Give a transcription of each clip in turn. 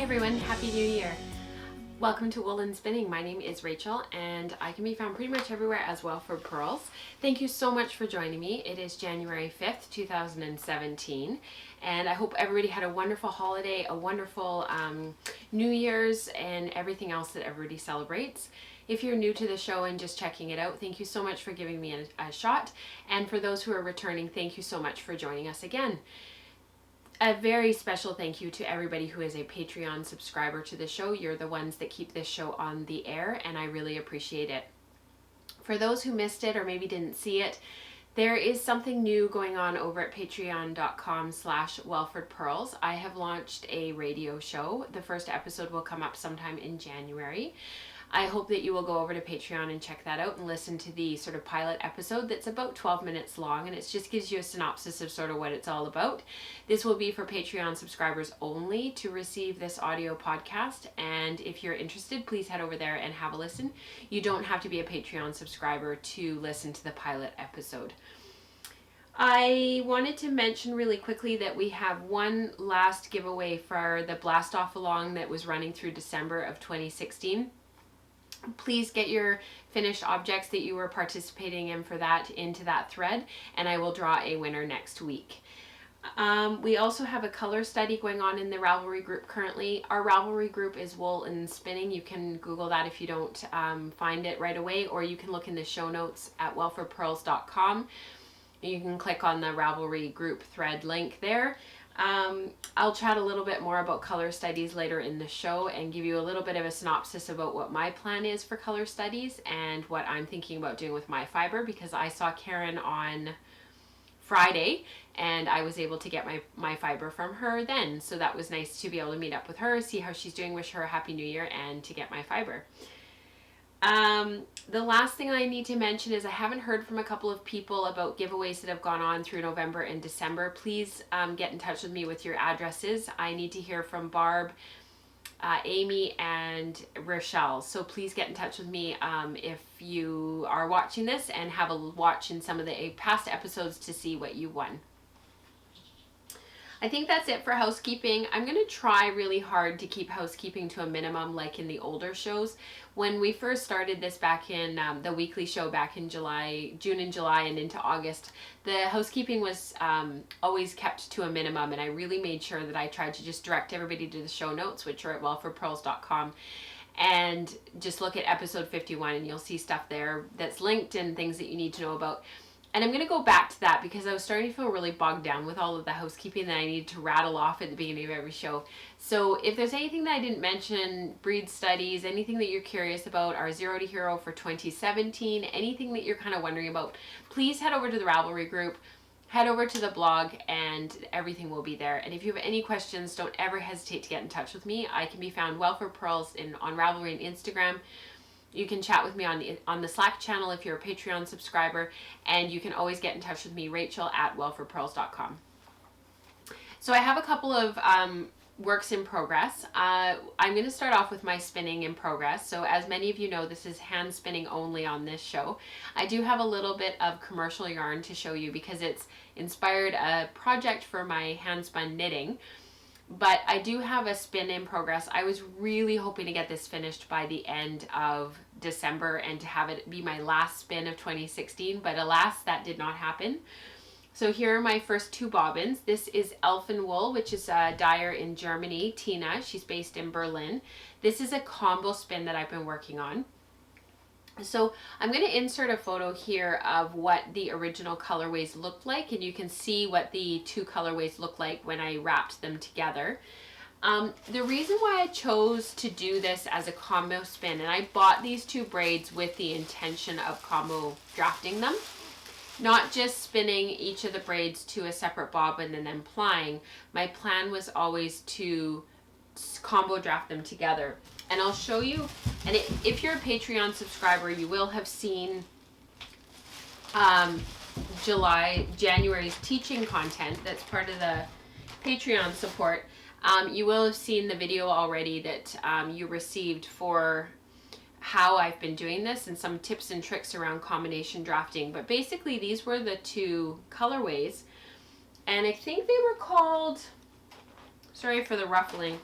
Hi everyone, Happy New Year. Welcome to Woolen Spinning. My name is Rachel and I can be found pretty much everywhere as Welford Pearls. Thank you so much for joining me. It is January 5th, 2017 and I hope everybody had a wonderful holiday, a wonderful New Year's and everything else that everybody celebrates. If you're new to the show and just checking it out, thank you so much for giving me a shot. And for those who are returning, thank you so much for joining us again. A very special thank you to everybody who is a Patreon subscriber to the show. You're the ones that keep this show on the air, and I really appreciate it. For those who missed it or maybe didn't see it, there is something new going on over at patreon.com/WelfordPearls. I have launched a radio show. The first episode will come up sometime in January. I hope that you will go over to Patreon and check that out and listen to the sort of pilot episode that's about 12 minutes long, and it just gives you a synopsis of sort of what it's all about. This will be for Patreon subscribers only to receive this audio podcast, and if you're interested, please head over there and have a listen. You don't have to be a Patreon subscriber to listen to the pilot episode. I wanted to mention really quickly that we have one last giveaway for the Blast Off Along that was running through December of 2016. Please get your finished objects that you were participating in for that into that thread, and I will draw a winner next week. We also have a color study going on in the Ravelry group currently. Our Ravelry group is Woolen Spinning. You can Google that if you don't find it right away, or you can look in the show notes at welfordpearls.com. You can click on the Ravelry group thread link there. I'll chat a little bit more about color studies later in the show and give you a little bit of a synopsis about what my plan is for color studies and what I'm thinking about doing with my fiber, because I saw Karen on Friday and I was able to get my fiber from her then. So that was nice to be able to meet up with her, see how she's doing, wish her a happy new year, and to get my fiber. The last thing I need to mention is I haven't heard from a couple of people about giveaways that have gone on through November and December. Please get in touch with me with your addresses. I need to hear from Barb, Amy, and Rochelle. So please get in touch with me if you are watching this and have a watch in some of the past episodes to see what you won. I think that's it for housekeeping. I'm going to try really hard to keep housekeeping to a minimum like in the older shows. When we first started this back in the weekly show back in June and July and into August, the housekeeping was always kept to a minimum, and I really made sure that I tried to just direct everybody to the show notes, which are at welfordpearls.com, and just look at episode 51 and you'll see stuff there that's linked and things that you need to know about. And I'm going to go back to that because I was starting to feel really bogged down with all of the housekeeping that I needed to rattle off at the beginning of every show. So if there's anything that I didn't mention, breed studies, anything that you're curious about, our Zero to Hero for 2017, anything that you're kind of wondering about, please head over to the Ravelry group, head over to the blog, and everything will be there. And if you have any questions, don't ever hesitate to get in touch with me. I can be found Welford Pearls on Ravelry and Instagram. You can chat with me on the Slack channel if you're a Patreon subscriber, and you can always get in touch with me, Rachel at welfordpearls.com. So I have a couple of works in progress. I'm going to start off with my spinning in progress. So as many of you know, this is hand spinning only on this show. I do have a little bit of commercial yarn to show you because it's inspired a project for my hand spun knitting. But I do have a spin in progress. I was really hoping to get this finished by the end of December and to have it be my last spin of 2016, but alas, that did not happen. So here are my first two bobbins. This is Elfin Wool, which is a dyer in Germany, Tina. She's based in Berlin. This is a combo spin that I've been working on. So I'm going to insert a photo here of what the original colorways looked like, and you can see what the two colorways look like when I wrapped them together. The reason why I chose to do this as a combo spin, and I bought these two braids with the intention of combo drafting them, not just spinning each of the braids to a separate bobbin and then plying. My plan was always to combo draft them together. And I'll show you, and if you're a Patreon subscriber, you will have seen January's teaching content that's part of the Patreon support. You will have seen the video already that you received for how I've been doing this and some tips and tricks around combination drafting. But basically these were the two colorways, and I think they were called, sorry for the ruffling,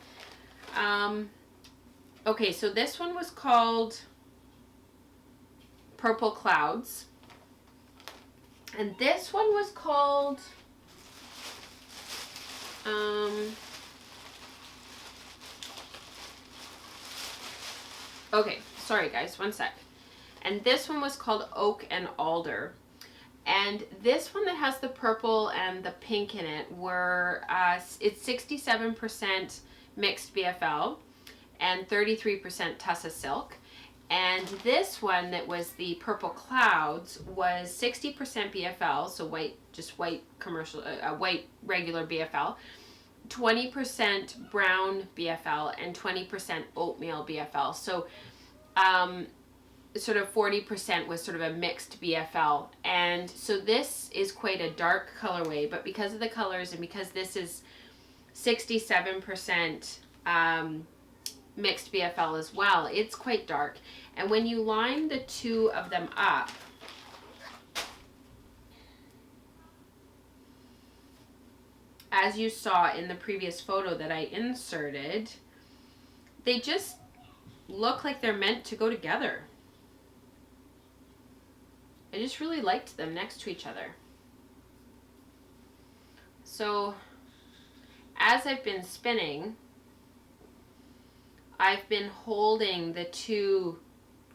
Okay, so this one was called Purple Clouds. And this one was called, okay, sorry guys, one sec. And this one was called Oak and Alder. And this one that has the purple and the pink in it it's 67% mixed BFL and 33% Tussa Silk. And this one that was the Purple Clouds was 60% BFL, so white, just white commercial, white regular BFL, 20% brown BFL, and 20% oatmeal BFL. So sort of 40% was sort of a mixed BFL. And so this is quite a dark colorway, but because of the colors and because this is 67% mixed BFL as well, it's quite dark. And when you line the two of them up, as you saw in the previous photo that I inserted, they just look like they're meant to go together. I just really liked them next to each other. So as I've been spinning, I've been holding the two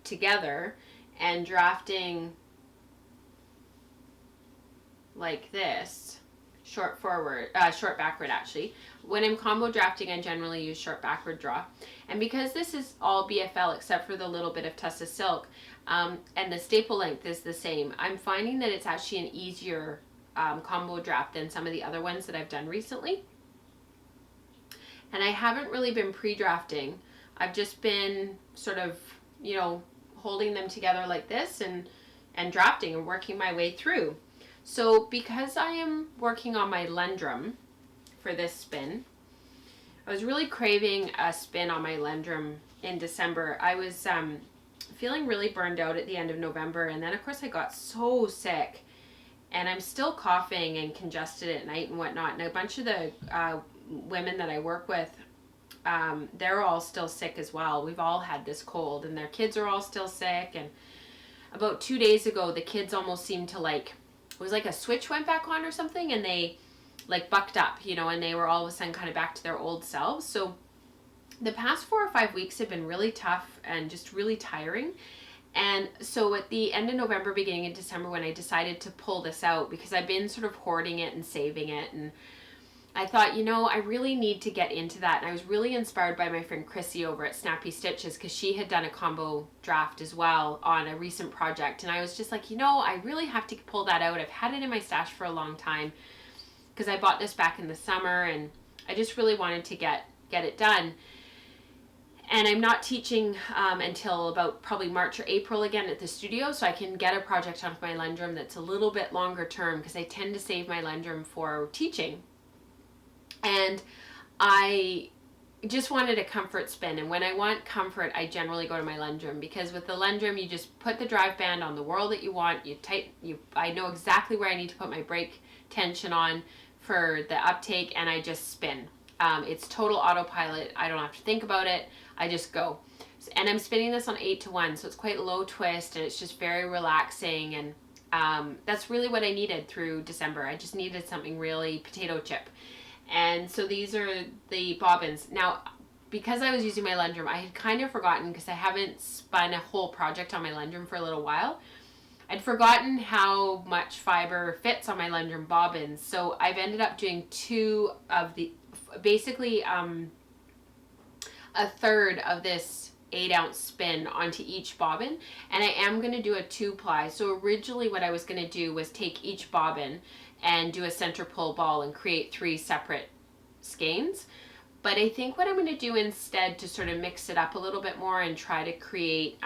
together and drafting like this, short backward actually. When I'm combo drafting, I generally use short backward draw. And because this is all BFL except for the little bit of Tussa Silk, and the staple length is the same, I'm finding that it's actually an easier combo draft than some of the other ones that I've done recently. And I haven't really been pre-drafting. I've just been sort of, you know, holding them together like this and drafting and working my way through. So because I am working on my Lendrum for this spin, I was really craving a spin on my Lendrum in December. I was feeling really burned out at the end of November, and then of course I got so sick, and I'm still coughing and congested at night and whatnot. And a bunch of the women that I work with, they're all still sick as well. We've all had this cold, and their kids are all still sick. And about 2 days ago, the kids almost seemed to it was like a switch went back on or something, and they like bucked up, you know, and they were all of a sudden kind of back to their old selves. So the past 4 or 5 weeks have been really tough and just really tiring. And so at the end of November, beginning of December, when I decided to pull this out, because I've been sort of hoarding it and saving it, and I thought, you know, I really need to get into that. And I was really inspired by my friend Chrissy over at Snappy Stitches, because she had done a combo draft as well on a recent project. And I was just like, you know, I really have to pull that out. I've had it in my stash for a long time because I bought this back in the summer, and I just really wanted to get it done. And I'm not teaching until about probably March or April again at the studio, so I can get a project onto my Lendrum that's a little bit longer term, because I tend to save my Lendrum for teaching. And I just wanted a comfort spin, and when I want comfort, I generally go to my Lendrum, because with the Lendrum, you just put the drive band on the whirl that you want. I know exactly where I need to put my break tension on for the uptake, and I just spin. It's total autopilot. I don't have to think about it. I just go. And I'm spinning this on 8-to-1, so it's quite low twist, and it's just very relaxing. And that's really what I needed through December. I just needed something really potato chip. And so these are the bobbins. Now, because I was using my Lendrum, I had kind of forgotten, because I haven't spun a whole project on my Lendrum for a little while. I'd forgotten how much fiber fits on my Lendrum bobbins. So I've ended up doing two of the, basically a third of this 8-ounce spin onto each bobbin, and I am going to do a 2-ply. So originally what I was going to do was take each bobbin and do a center pull ball and create 3 separate skeins. But I think what I'm going to do instead, to sort of mix it up a little bit more and try to create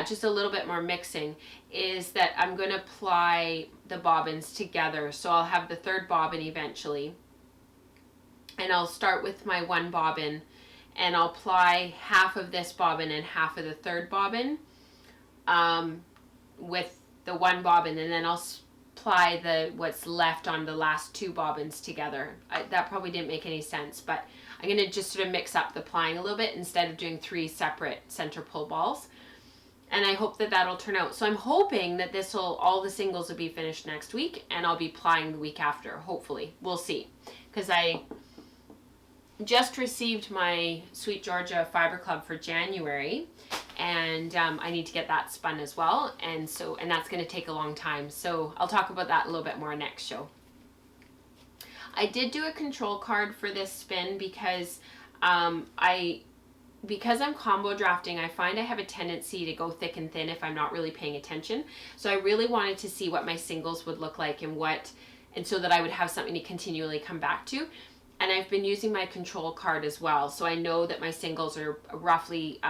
just a little bit more mixing, is that I'm going to ply the bobbins together. So I'll have the 3rd bobbin eventually, and I'll start with my 1 bobbin, and I'll ply half of this bobbin and half of the 3rd bobbin with the 1 bobbin, and then I'll ply the what's left on the last 2 bobbins together. That probably didn't make any sense, but I'm going to just sort of mix up the plying a little bit instead of doing 3 separate center pull balls. And I hope that that'll turn out. So I'm hoping that all the singles will be finished next week, and I'll be plying the week after, hopefully. We'll see. Because I just received my Sweet Georgia Fiber Club for January, and I need to get that spun as well, and that's going to take a long time, so I'll talk about that a little bit more next show. I did do a control card for this spin because because I'm combo drafting, I find I have a tendency to go thick and thin if I'm not really paying attention. So I really wanted to see what my singles would look like and so that I would have something to continually come back to. And I've been using my control card as well. So I know that my singles are roughly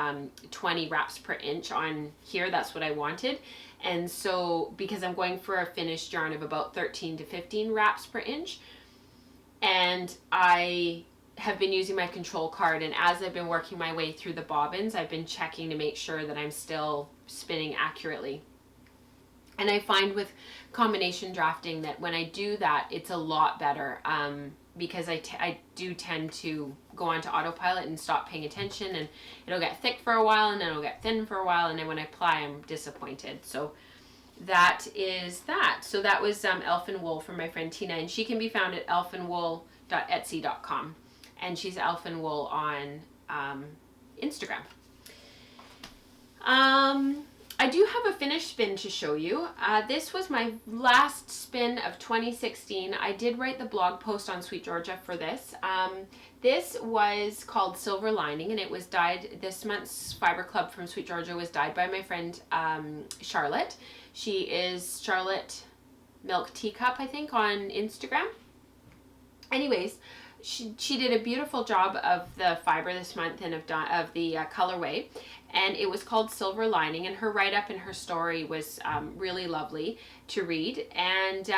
20 wraps per inch on here. That's what I wanted. And so because I'm going for a finished yarn of about 13 to 15 wraps per inch, and I have been using my control card, and as I've been working my way through the bobbins, I've been checking to make sure that I'm still spinning accurately. And I find with combination drafting that when I do that, it's a lot better, because I do tend to go onto autopilot and stop paying attention, and it'll get thick for a while and then it'll get thin for a while, and then when I ply, I'm disappointed. So that is that. So that was Elfin Wool from my friend Tina, and she can be found at elfinwool.etsy.com. And she's Elfin Wool on Instagram. I do have a finished spin to show you. This was my last spin of 2016. I did write the blog post on Sweet Georgia for this. This was called Silver Lining, and it was dyed, this month's Fiber Club from Sweet Georgia was dyed by my friend Charlotte. She is Charlotte Milk Teacup, I think, on Instagram. Anyways, she did a beautiful job of the fiber this month and of the colorway, and it was called Silver Lining, and her write-up and her story was really lovely to read. And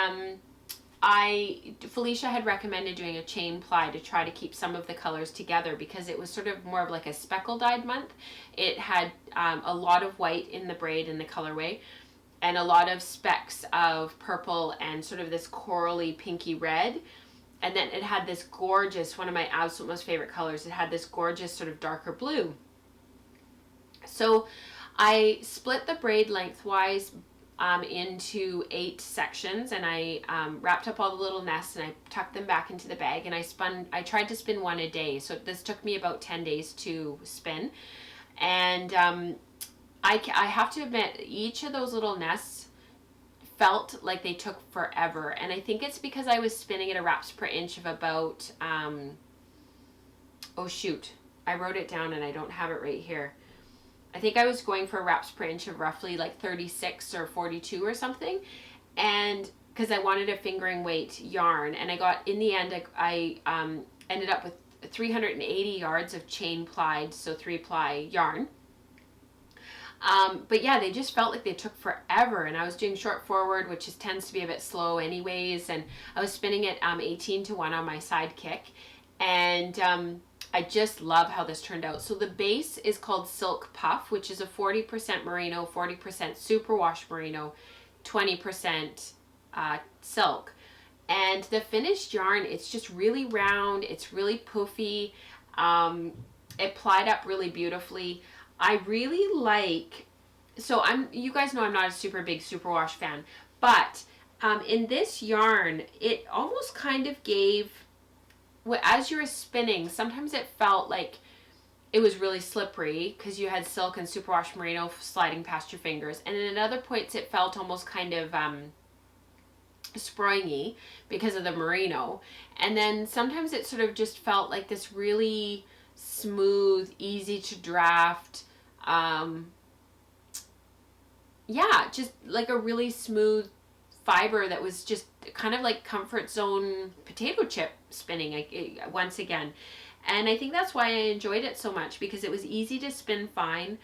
Felicia had recommended doing a chain ply to try to keep some of the colors together because it was sort of more of like a speckle dyed month. It had a lot of white in the braid in the colorway, and a lot of specks of purple and sort of this corally pinky red. And then it had this gorgeous, one of my absolute most favorite colors, it had this gorgeous sort of darker blue. So I split the braid lengthwise into 8 sections, and I wrapped up all the little nests, and I tucked them back into the bag, and I tried to spin one a day. So this took me about 10 days to spin. And I have to admit, each of those little nests felt like they took forever, and I think it's because I was spinning at a wraps per inch of about oh shoot, I wrote it down and I don't have it right here. I think I was going for a wraps per inch of roughly like 36 or 42 or something, and because I wanted a fingering weight yarn, and I got, in the end, I ended up with 380 yards of chain plied, so 3-ply yarn. But yeah, they just felt like they took forever, and I was doing short forward, which tends to be a bit slow anyways, and I was spinning it 18 to 1 on my side kick, and I just love how this turned out. So the base is called Silk Puff, which is a 40% merino, 40% superwash merino, 20% silk. And the finished yarn, it's just really round, it's really poofy, it plied up really beautifully. I really like, so you guys know I'm not a super big superwash fan, but in this yarn, it almost kind of gave, as you were spinning, sometimes it felt like it was really slippery because you had silk and superwash merino sliding past your fingers, and then at other points it felt almost kind of springy because of the merino, and then sometimes it sort of just felt like this really smooth, easy to draft, yeah, just like a really smooth fiber that was just kind of like comfort zone potato chip spinning once again. And I think that's why I enjoyed it so much, because it was easy to spin fine.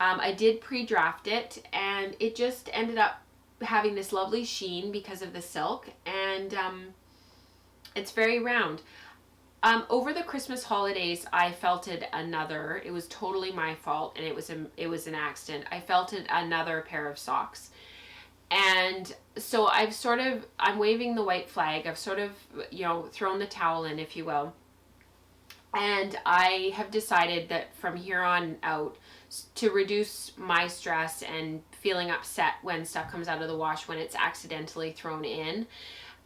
I did pre-draft it, and it just ended up having this lovely sheen because of the silk, and it's very round. Over the Christmas holidays, I felted another, it was totally my fault, and it was an accident. I felted another pair of socks, And so I'm waving the white flag. I've sort of, thrown the towel in, if you will. And I have decided that from here on out, to reduce my stress and feeling upset when stuff comes out of the wash when it's accidentally thrown in,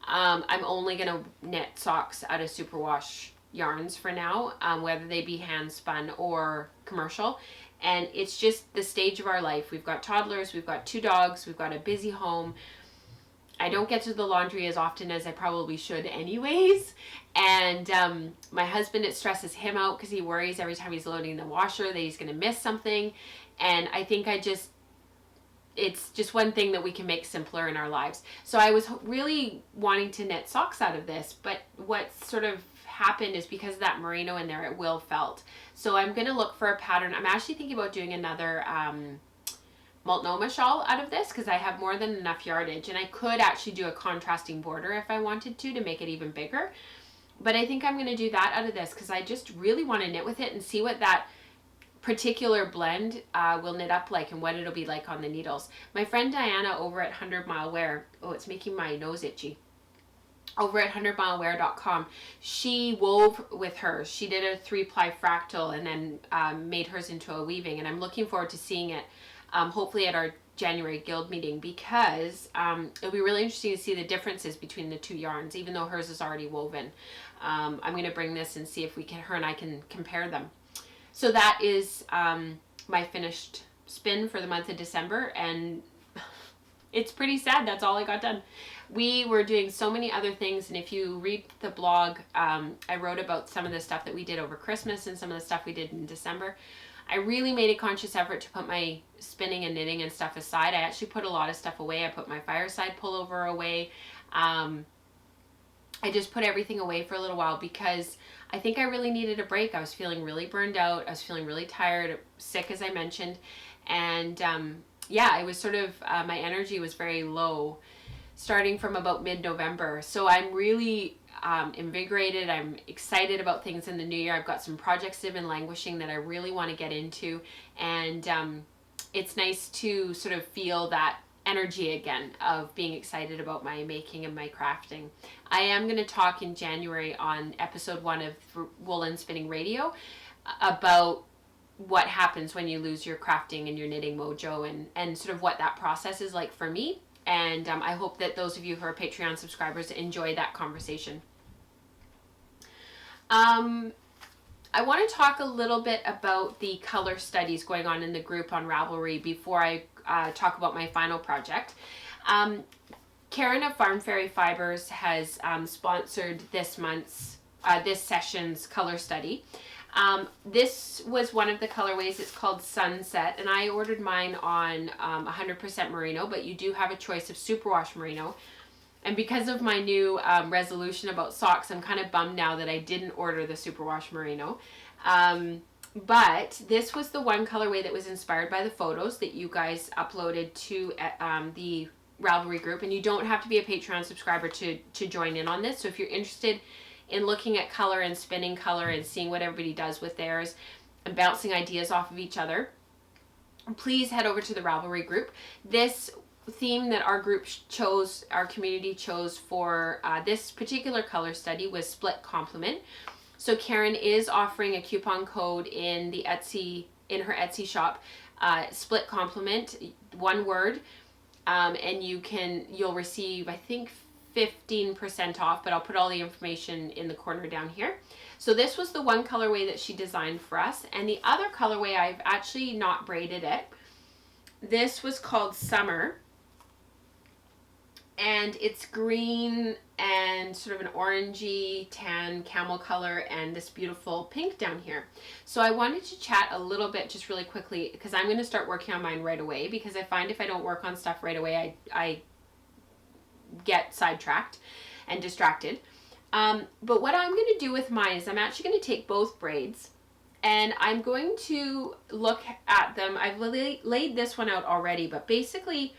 I'm only going to knit socks out of superwash yarns for now, whether they be hand spun or commercial. And it's just the stage of our life. We've got toddlers, we've got 2 dogs, we've got a busy home. I don't get to the laundry as often as I probably should anyways. And my husband, it stresses him out because he worries every time he's loading the washer that he's going to miss something. And I think it's just one thing that we can make simpler in our lives. So I was really wanting to knit socks out of this, but what sort of happened is because of that merino in there, it will felt. So I'm going to look for a pattern. I'm actually thinking about doing another Multnomah shawl out of this because I have more than enough yardage, and I could actually do a contrasting border if I wanted to make it even bigger. But I think I'm going to do that out of this because I just really want to knit with it and see what that particular blend will knit up like and what it'll be like on the needles. My friend Diana over at 100 Mile Wear, oh, it's making my nose itchy, over at 100milewear.com, she wove with her. She did a 3-ply fractal and then made hers into a weaving, and I'm looking forward to seeing it hopefully at our January guild meeting, because it'll be really interesting to see the differences between the 2 yarns, even though hers is already woven. I'm going to bring this and see if her and I can compare them. So that is my finished spin for the month of December, and it's pretty sad. That's all I got done. We were doing so many other things, and if you read the blog, I wrote about some of the stuff that we did over Christmas and some of the stuff we did in December. I really made a conscious effort to put my spinning and knitting and stuff aside. I actually put a lot of stuff away. I put my fireside pullover away. I just put everything away for a little while because I think I really needed a break. I was feeling really burned out. I was feeling really tired, sick, as I mentioned. And I was sort of, my energy was very low starting from about mid-November. So I'm really invigorated. I'm excited about things in the new year. I've got some projects that have been languishing that I really want to get into. And it's nice to sort of feel that energy again of being excited about my making and my crafting. I am going to talk in January on episode 1 of Woolen Spinning Radio about what happens when you lose your crafting and your knitting mojo, and sort of what that process is like for me. And I hope that those of you who are Patreon subscribers enjoy that conversation. I want to talk a little bit about the color studies going on in the group on Ravelry before I talk about my final project. Karen of Farm Fairy Fibers has sponsored this session's color study. This was one of the colorways. It's called Sunset, and I ordered mine on 100% merino, but you do have a choice of superwash merino. And because of my new resolution about socks, I'm kind of bummed now that I didn't order the superwash merino. But this was the one colorway that was inspired by the photos that you guys uploaded to the Ravelry group. And you don't have to be a Patreon subscriber to join in on this. So if you're interested in looking at color and spinning color and seeing what everybody does with theirs and bouncing ideas off of each other, please head over to the Ravelry group. This theme that our group chose, our community chose for this particular color study was split complement. So Karen is offering a coupon code in her Etsy shop, split complement, one word, and you'll receive, I think, 15% off, but I'll put all the information in the corner down here. So this was the one colorway that she designed for us, and the other colorway, I've actually not braided it. This was called Summer, and it's green and sort of an orangey tan camel color and this beautiful pink down here. So I wanted to chat a little bit just really quickly because I'm going to start working on mine right away, because I find if I don't work on stuff right away, I get sidetracked and distracted. But what I'm going to do with mine is I'm actually going to take both braids and I'm going to look at them. I've laid this one out already, but basically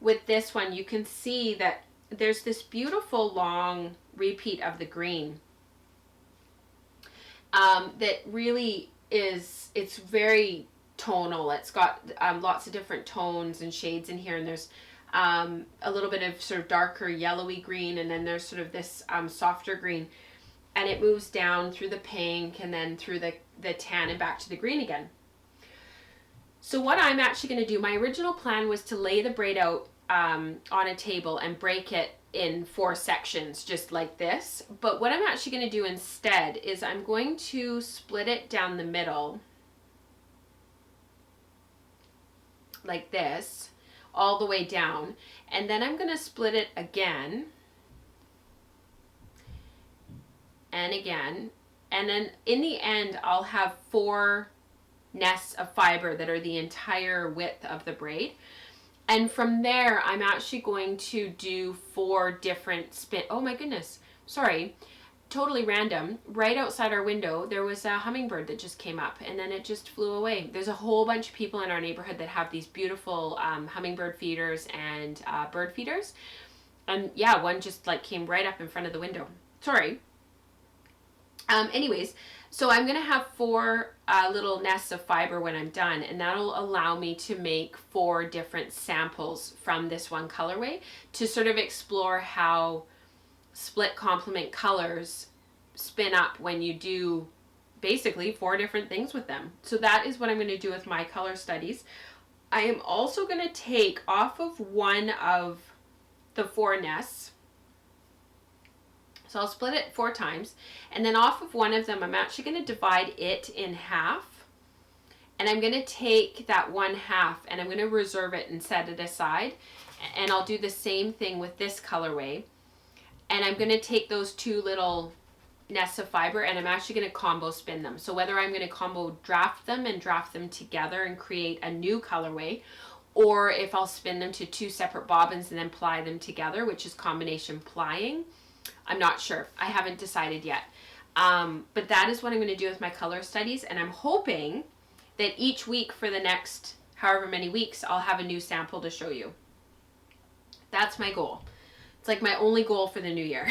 with this one, you can see that there's this beautiful long repeat of the green that really it's very tonal. It's got lots of different tones and shades in here, and there's a little bit of sort of darker yellowy green, and then there's sort of this softer green, and it moves down through the pink and then through the tan and back to the green again. So what I'm actually going to do, my original plan was to lay the braid out on a table and break it in 4 sections, just like this. But what I'm actually going to do instead is I'm going to split it down the middle like this, all the way down, and then I'm going to split it again and again, and then in the end I'll have 4 nests of fiber that are the entire width of the braid. And from there I'm actually going to do 4 different oh my goodness, sorry, totally random. Right outside our window there was a hummingbird that just came up, and then it just flew away. There's a whole bunch of people in our neighborhood that have these beautiful hummingbird feeders and bird feeders, and yeah, one just like came right up in front of the window. Sorry. Anyways, so I'm going to have 4 little nests of fiber when I'm done, and that'll allow me to make 4 different samples from this one colorway to sort of explore how split complement colors spin up when you do basically 4 different things with them. So that is what I'm going to do with my color studies. I am also going to take off of one of the 4 nests. So I'll split it 4 times, and then off of one of them I'm actually going to divide it in half, and I'm going to take that 1/2 and I'm going to reserve it and set it aside, and I'll do the same thing with this colorway. And I'm going to take those 2 little nests of fiber and I'm actually going to combo spin them. So whether I'm going to combo draft them together and create a new colorway, or if I'll spin them to 2 separate bobbins and then ply them together, which is combination plying, I'm not sure. I haven't decided yet. But that is what I'm going to do with my color studies, and I'm hoping that each week for the next however many weeks I'll have a new sample to show you. That's my goal. It's like my only goal for the new year.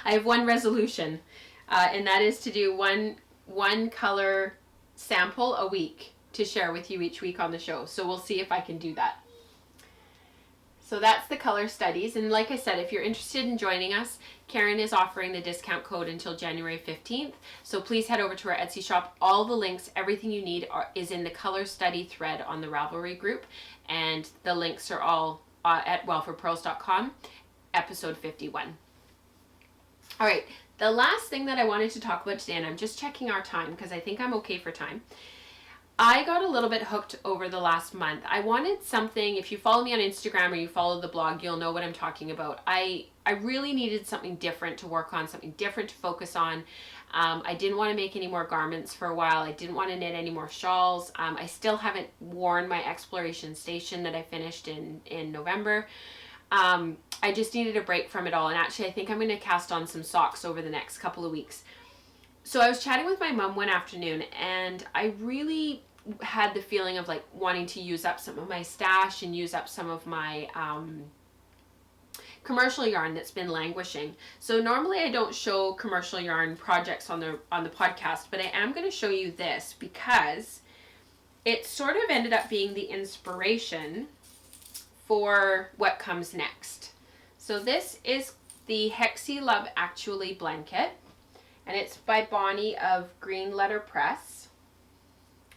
I have one resolution, and that is to do one color sample a week to share with you each week on the show. So we'll see if I can do that. So that's the color studies, and like I said, if you're interested in joining us, Karen is offering the discount code until January 15th. So please head over to our Etsy shop. All the links, everything you need is in the color study thread on the Ravelry group, and the links are all at wellforpearls.com, episode 51. All right, the last thing that I wanted to talk about today, and I'm just checking our time because I think I'm okay for time. I got a little bit hooked over the last month. I wanted something, if you follow me on Instagram or you follow the blog, you'll know what I'm talking about. I really needed something different to work on, something different to focus on. I didn't want to make any more garments for a while. I didn't want to knit any more shawls. I still haven't worn my exploration station that I finished in November. I just needed a break from it all. And actually, I think I'm going to cast on some socks over the next couple of weeks. So I was chatting with my mom one afternoon, and I really had the feeling of like wanting to use up some of my stash and use up some of my commercial yarn that's been languishing. So normally I don't show commercial yarn projects on the podcast, but I am going to show you this because it sort of ended up being the inspiration for what comes next. So this is the Hexies Love Actually blanket, and it's by Bonnie of Green Letter Press.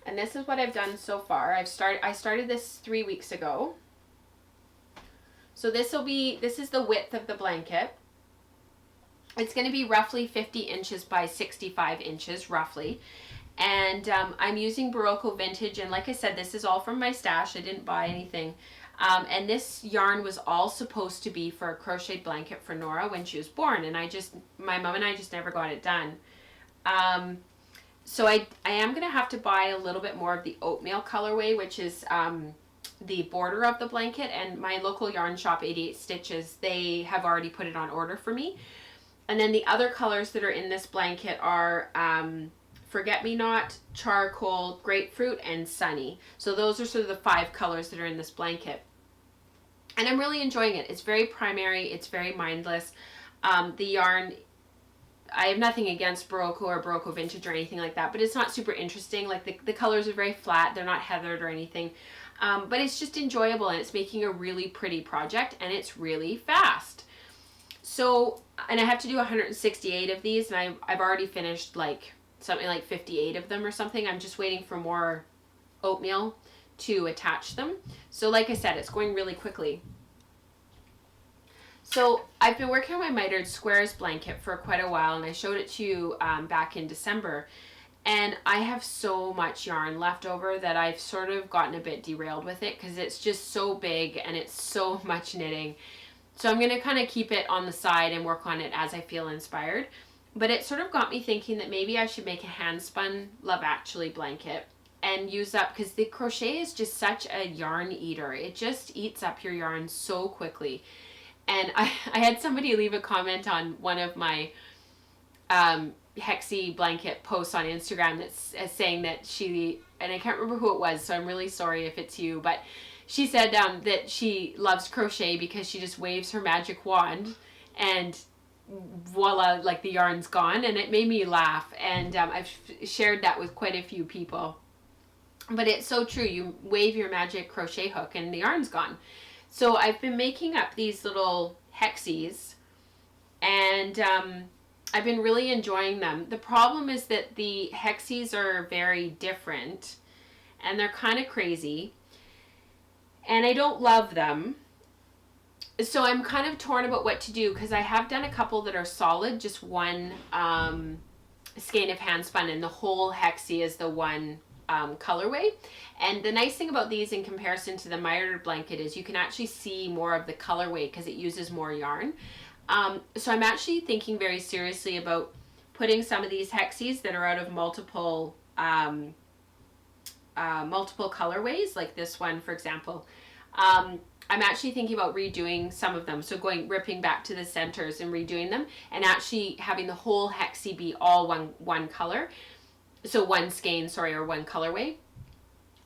And this is what I've done so far. I started this 3 weeks ago. So this is the width of the blanket. It's going to be roughly 50 inches by 65 inches, roughly. And I'm using Barocco Vintage, and like I said, this is all from my stash. I didn't buy anything. And this yarn was all supposed to be for a crochet blanket for Nora when she was born, and my mom and I just never got it done. So I am going to have to buy a little bit more of the oatmeal colorway, which is the border of the blanket, and my local yarn shop, 88 Stitches, they have already put it on order for me. And then the other colors that are in this blanket are Forget-Me-Not, Charcoal, Grapefruit, and Sunny. So those are sort of the 5 colors that are in this blanket. And I'm really enjoying it. It's very primary. It's very mindless. The yarn, I have nothing against Barocco or Barocco Vintage or anything like that, but it's not super interesting. Like the colors are very flat. They're not heathered or anything. But it's just enjoyable, and it's making a really pretty project, and it's really fast. So, and I have to do 168 of these, and I've already finished like something like 58 of them or something. I'm just waiting for more oatmeal to attach them. So like I said, it's going really quickly. So I've been working on my mitered squares blanket for quite a while, and I showed it to you back in December. And I have so much yarn left over that I've sort of gotten a bit derailed with it because it's just so big and it's so much knitting. So I'm going to kind of keep it on the side and work on it as I feel inspired. But it sort of got me thinking that maybe I should make a hand spun Love Actually blanket and use up, because the crochet is just such a yarn eater. It just eats up your yarn so quickly. And I had somebody leave a comment on one of my Hexie blanket posts on Instagram that's saying that she, and I can't remember who it was, so I'm really sorry if it's you, but she said that she loves crochet because she just waves her magic wand and voila, like the yarn's gone. And it made me laugh, and I've shared that with quite a few people. But it's so true. You wave your magic crochet hook and the yarn's gone. So I've been making up these little Hexies, and I've been really enjoying them. The problem is that the Hexies are very different, and they're kind of crazy, and I don't love them. So I'm kind of torn about what to do, because I have done a couple that are solid, just one skein of hand spun, and the whole Hexie is the one colorway. And the nice thing about these in comparison to the mitered blanket is you can actually see more of the colorway because it uses more yarn. So I'm actually thinking very seriously about putting some of these Hexies that are out of multiple colorways, like this one, for example. I'm actually thinking about redoing some of them. So ripping back to the centers and redoing them, and actually having the whole Hexie be all one color. So one skein, or one colorway.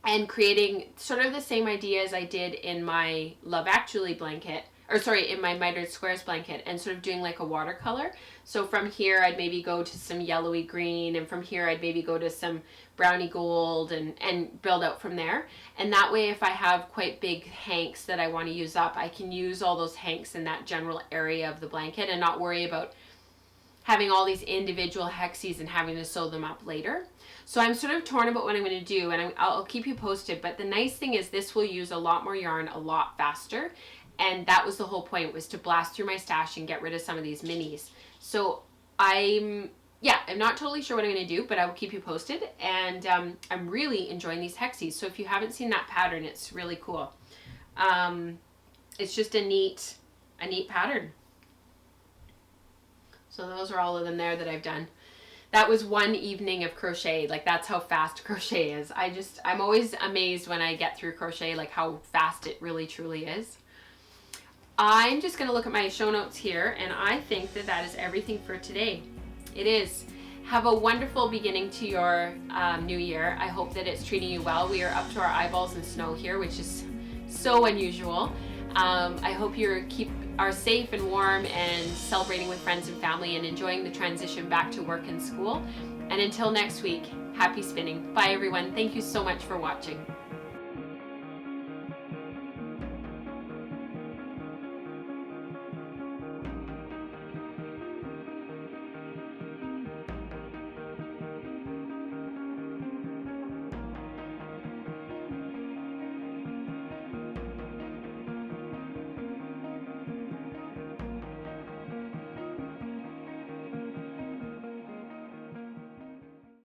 And creating sort of the same idea as I did in my Love Actually blanket, in my mitered squares blanket, and sort of doing like a watercolor. So from here I'd maybe go to some yellowy green, and from here I'd maybe go to some browny gold, and build out from there. And that way, if I have quite big hanks that I want to use up, I can use all those hanks in that general area of the blanket and not worry about having all these individual Hexies and having to sew them up later. So I'm sort of torn about what I'm going to do, and I'll keep you posted. But the nice thing is this will use a lot more yarn a lot faster. And that was the whole point, was to blast through my stash and get rid of some of these minis. So I'm not totally sure what I'm going to do, but I will keep you posted. And I'm really enjoying these Hexies. So if you haven't seen that pattern, it's really cool. It's just a neat pattern. So those are all of them there that I've done. That was one evening of crochet. Like, that's how fast crochet is. I'm always amazed when I get through crochet, like how fast it really truly is. I'm just going to look at my show notes here, and I think that is everything for today. It is. Have a wonderful beginning to your new year. I hope that it's treating you well. We are up to our eyeballs in snow here, which is so unusual. I hope you are safe and warm and celebrating with friends and family and enjoying the transition back to work and school. And until next week, happy spinning. Bye everyone. Thank you so much for watching.